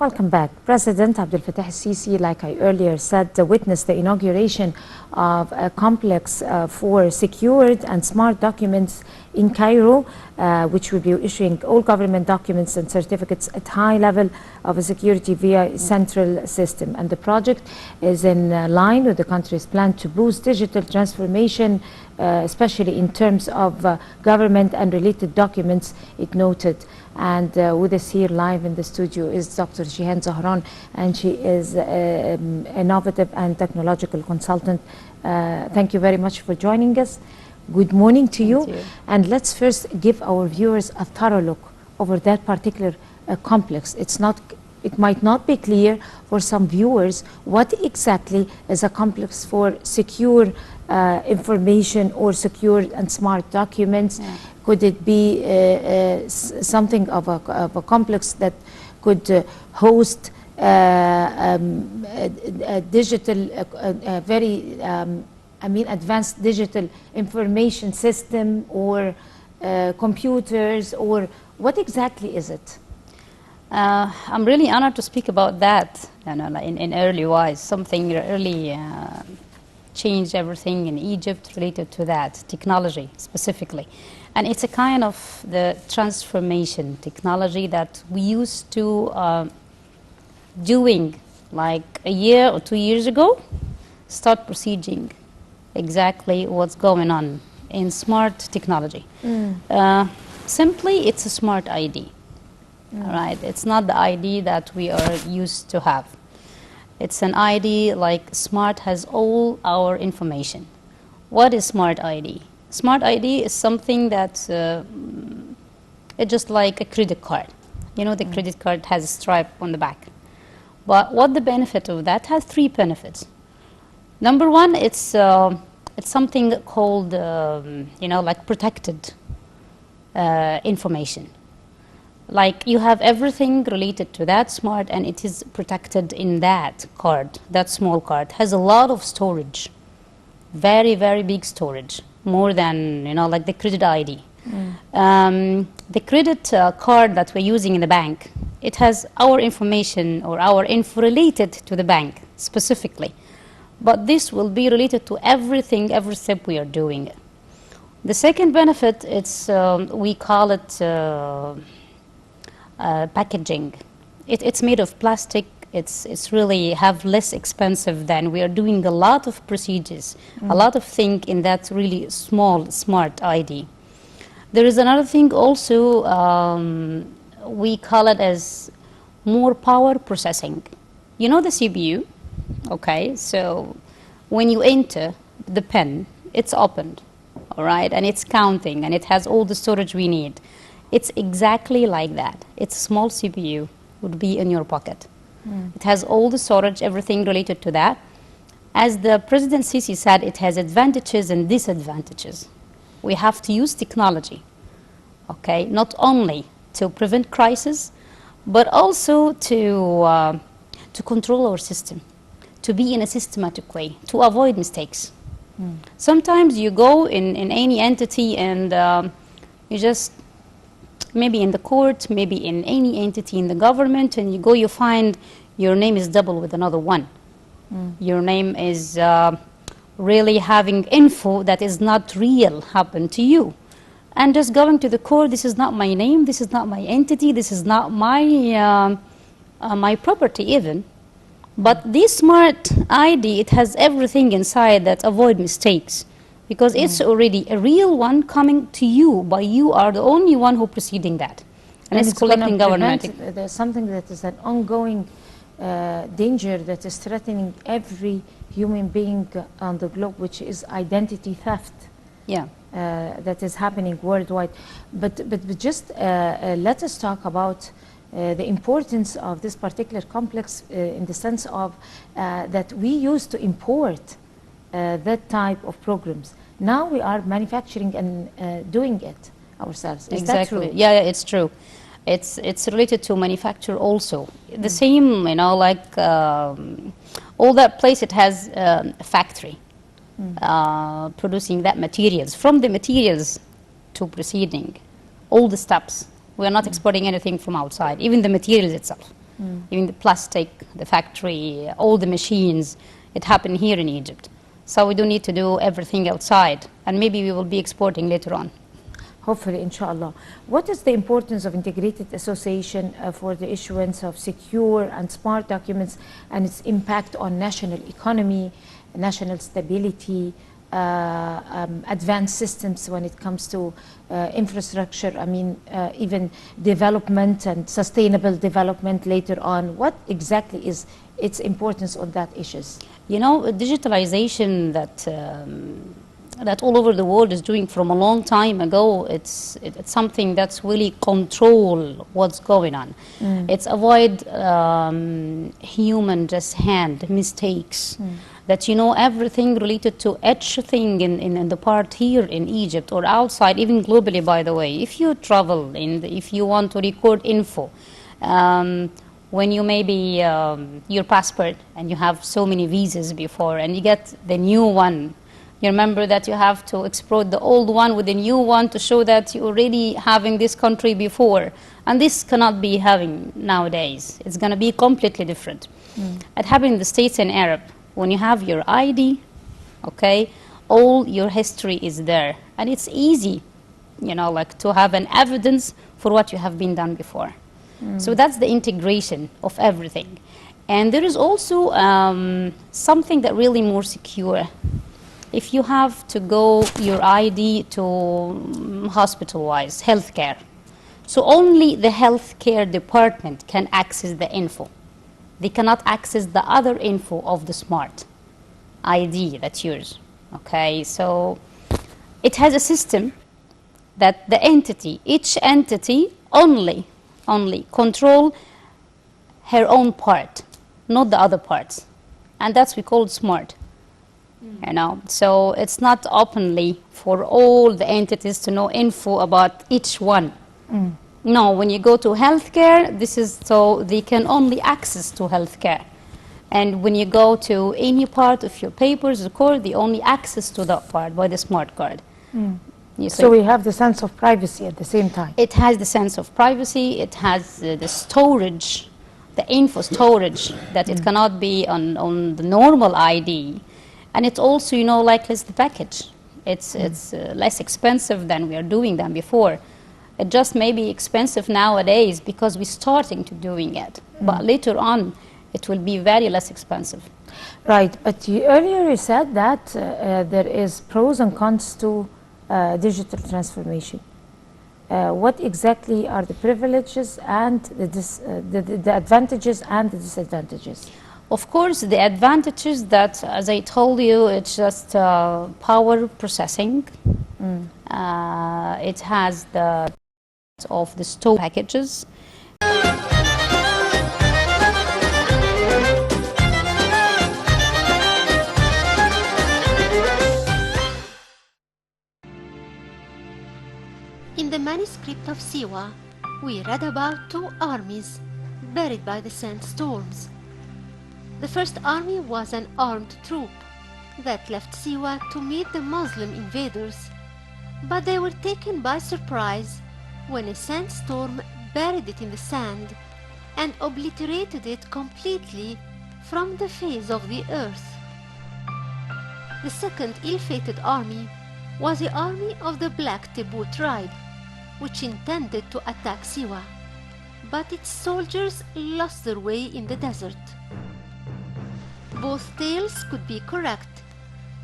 Welcome back. President Abdel Fattah al-Sisi, like I earlier said, witnessed the inauguration of a complex for secured and smart documents in Cairo, which will be issuing all government documents and certificates at high level of security via a central system. And the project is in line with the country's plan to boost digital transformation, especially in terms of government and related documents, it noted. And with us here live in the studio is Dr. Jihan Zahran, and she is an innovative and technological consultant. Thank you very much for joining us. Good morning to you. And let's first give our viewers a thorough look over that particular complex. It might not be clear for some viewers what exactly is a complex for secure information or secure and smart documents. Yeah. Could it be something of a complex that could host a digital, very advanced digital information system, or computers, or what exactly is it? I'm really honored to speak about that, in early wise, something really changed everything in Egypt related to that technology specifically. And it's a kind of the transformation technology that we used to doing like a year or 2 years ago, start proceeding exactly what's going on in smart technology. Simply, it's a smart ID. Right? It's not the ID that we are used to have. It's an ID like smart has all our information. What is smart ID? Smart ID is something that it's just like a credit card. You know, the credit card has a stripe on the back. But what the benefit of that has 3 benefits. Number one, it's something called like protected information. Like you have everything related to that smart, and it is protected in that card. That small card has a lot of storage, very, very big storage, more than like the credit ID. The credit card that we're using in the bank, it has our information or our info related to the bank specifically, but this will be related to everything, every step we are doing. The second benefit, it's we call it packaging. It's made of plastic. It's really have less expensive than we are doing a lot of procedures, a lot of things in that really small smart ID. There is another thing also, we call it as more power processing. You know the CPU, okay? So when you enter the pen, it's opened, all right? And it's counting, and it has all the storage we need. It's exactly like that. It's a small CPU, would be in your pocket. It has all the storage, everything related to that. As the President Sisi said, it has advantages and disadvantages. We have to use technology, okay, not only to prevent crisis, but also to control our system, to be in a systematic way, to avoid mistakes. Sometimes you go in any entity and you just, maybe in the court, maybe in any entity in the government, and you go, you find your name is double with another one. Your name is really having info that is not real happen to you. And just going to the court, this is not my name, this is not my entity, this is not my, my property even. But this smart ID, it has everything inside that avoid mistakes, because it's already a real one coming to you, but you are the only one who proceeding that. And it's collecting government. There's something that is an ongoing danger that is threatening every human being on the globe, which is identity theft. Yeah. That is happening worldwide. But just let us talk about the importance of this particular complex in the sense of that we used to import that type of programs. Now we are manufacturing and doing it ourselves. Is that true? Yeah, it's true. It's related to manufacture also. The same, like all that place, it has a factory producing that materials. From the materials to proceeding, all the steps. We are not exporting anything from outside, even the materials itself. Even the plastic, the factory, all the machines, it happened here in Egypt. So we don't need to do everything outside, and maybe we will be exporting later on. Hopefully, inshallah. What is the importance of integrated association for the issuance of secure and smart documents and its impact on national economy, national stability, advanced systems when it comes to infrastructure, I mean, even development and sustainable development later on? What exactly is its importance on that issues? You know, digitalization that all over the world is doing from a long time ago, it's something that's really control what's going on. It's avoid human just hand mistakes. That you know everything related to each thing in the part here in Egypt or outside, even globally, by the way. If you travel, if you want to record info, when you maybe your passport and you have so many visas before and you get the new one, you remember that you have to export the old one with the new one to show that you already having this country before. And this cannot be having nowadays. It's going to be completely different. It happened in the States and Arab. When you have your ID, okay, all your history is there. And it's easy, you know, like to have an evidence for what you have been done before. So that's the integration of everything. And there is also something that really more secure. If you have to go your ID to hospital-wise, healthcare, so only the healthcare department can access the info. They cannot access the other info of the smart ID that's yours. Okay, so it has a system that the entity, each entity only control her own part, not the other parts. And that's we call smart. You know, so it's not openly for all the entities to know info about each one. No, when you go to healthcare, this is so they can only access to healthcare. And when you go to any part of your papers, record, they only access to that part by the smart card. So we have the sense of privacy at the same time. It has the sense of privacy. It has the storage, the info storage that it cannot be on the normal ID. And it's also, you know, like less the package. It's less expensive than we are doing than before. It just may be expensive nowadays because we're starting to doing it. But later on, it will be very less expensive. Right, but earlier you said that there is pros and cons to digital transformation. What exactly are the privileges and the advantages and the disadvantages? Of course, the advantages that, as I told you, it's just power processing. It has the of the store packages. In the manuscript of Siwa, we read about two armies buried by the sandstorms. The first army was an armed troop that left Siwa to meet the Muslim invaders, but they were taken by surprise when a sandstorm buried it in the sand and obliterated it completely from the face of the earth. The second ill-fated army was the army of the Black Tebu tribe, which intended to attack Siwa, but its soldiers lost their way in the desert. Both tales could be correct,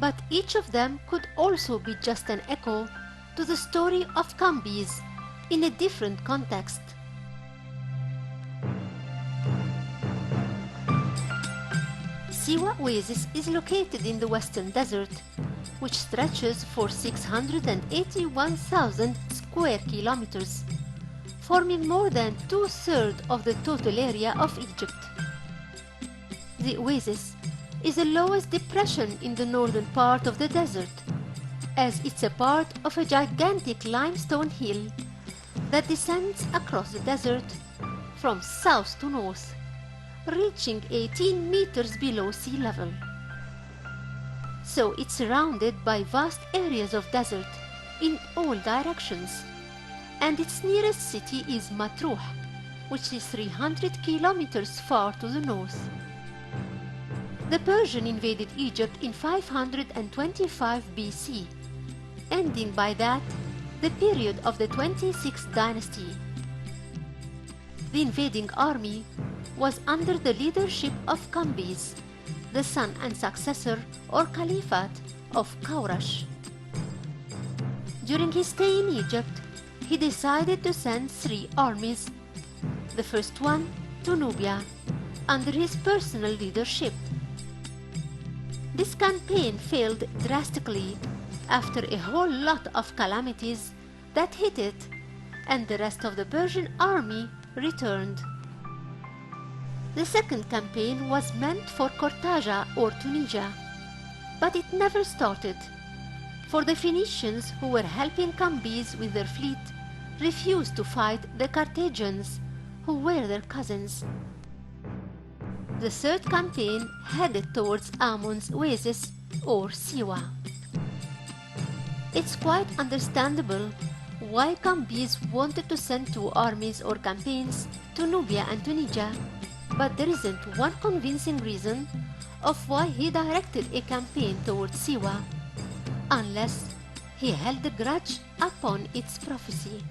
but each of them could also be just an echo to the story of Kambiz in a different context. Siwa Oasis is located in the Western Desert, which stretches for 681,000 square kilometers, forming more than 2/3 of the total area of Egypt. The oasis is the lowest depression in the northern part of the desert, as it's a part of a gigantic limestone hill that descends across the desert from south to north, reaching 18 meters below sea level. So it's surrounded by vast areas of desert in all directions, and its nearest city is Matruh, which is 300 kilometers far to the north. The Persian invaded Egypt in 525 BC, ending by that the period of the 26th dynasty. The invading army was under the leadership of Cambyses, the son and successor or caliphate of Kourash. During his stay in Egypt, he decided to send 3 armies, the first one to Nubia, under his personal leadership. This campaign failed drastically after a whole lot of calamities that hit it, and the rest of the Persian army returned. The second campaign was meant for Carthage or Tunisia, but it never started, for the Phoenicians who were helping Cambyses with their fleet refused to fight the Carthaginians, who were their cousins. The third campaign headed towards Ammon's oasis or Siwa. It's quite understandable why Cambyses wanted to send 2 armies or campaigns to Nubia and Tunisia, but there isn't one convincing reason of why he directed a campaign towards Siwa, unless he held a grudge upon its prophecy.